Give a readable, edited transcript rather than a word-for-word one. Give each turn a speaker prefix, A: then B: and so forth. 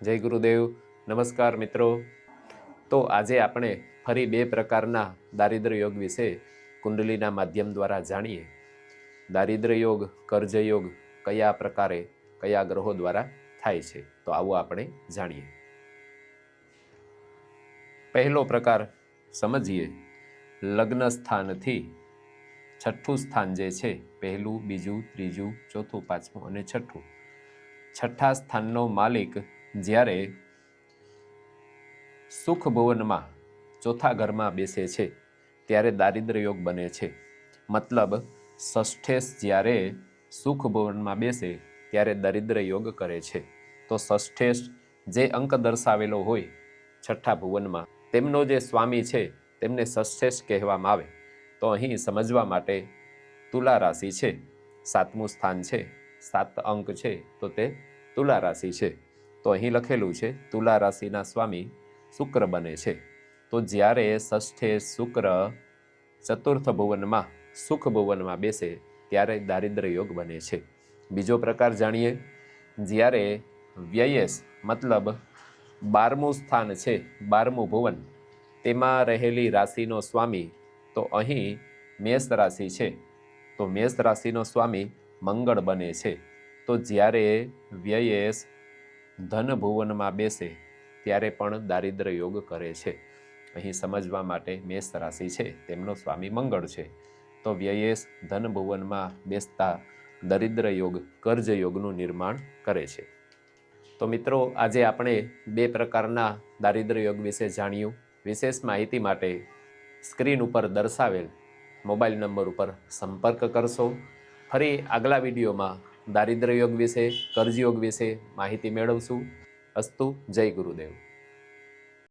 A: જય ગુરુદેવ. નમસ્કાર મિત્રો. તો આજે આપણે ફરી બે પ્રકારના દારિદ્ર્ય યોગ વિશે કુંડલીના માધ્યમ દ્વારા જાણીએ. દારિદ્ર્ય યોગ, કર્જ યોગ કયા પ્રકારે કયા ગ્રહો દ્વારા થાય છે, તો આવો આપણે જાણીએ. પહેલો પ્રકાર સમજીએ. લગ્ન સ્થાનથી છઠ્ઠું સ્થાન જે છે, પહેલું, બીજું, ત્રીજું, ચોથું, પાંચમું અને છઠ્ઠું, છઠ્ઠા સ્થાનનો માલિક જ્યારે સુખ ભુવનમાં ચોથા ઘરમાં બેસે છે ત્યારે દારિદ્ર્ય યોગ બને છે. મતલબ ષષ્ઠેશ જ્યારે સુખ ભુવનમાં બેસે ત્યારે દરિદ્ર યોગ કરે છે. તો ષષ્ઠેશ જે અંક દર્શાવેલો હોય છઠ્ઠા ભુવનમાં, તેમનો જે સ્વામી છે તેમને ષષ્ઠેશ કહેવામાં આવે. તો અહીં સમજવા માટે તુલા રાશિ છે, સાતમું સ્થાન છે, 7 અંક છે, તો તે તુલા રાશિ છે. તો અહીં લખેલું છે તુલા રાશિના સ્વામી શુક્ર બને છે. તો જ્યારે ષષ્ઠેશ શુક્ર ચતુર્થ ભુવનમાં સુખ ભુવનમાં બેસે ત્યારે દારિદ્ર્ય યોગ બને છે. બીજો પ્રકાર જાણીએ. જ્યારે વ્યયેશ મતલબ 12મું સ્થાન છે, 12મું ભુવન, તેમાં રહેલી રાશિનો સ્વામી, તો અહીં મેષ રાશિ છે, તો મેષ રાશિનો સ્વામી મંગળ બને છે. તો જ્યારે વ્યયેશ ધન ભુવનમાં બેસે ત્યારે પણ દારિદ્ર્ય યોગ કરે છે. અહીં સમજવા માટે મેષ રાશિ છે, તેમનો સ્વામી મંગળ છે. તો વ્યયેશ ધન ભુવનમાં બેસતા દરિદ્ર યોગ, કર્જ યોગનું નિર્માણ કરે છે. તો મિત્રો, આજે આપણે બે પ્રકારના દારિદ્ર્ય યોગ વિશે જાણ્યું. વિશેષ માહિતી માટે સ્ક્રીન ઉપર દર્શાવેલ મોબાઈલ નંબર ઉપર સંપર્ક કરશો. ફરી આગલા વિડીયોમાં દારિદ્ર્ય યોગ વિશે, કર્જ યોગ વિશે માહિતી મેળવશું. અસ્તુ. જય ગુરુદેવ.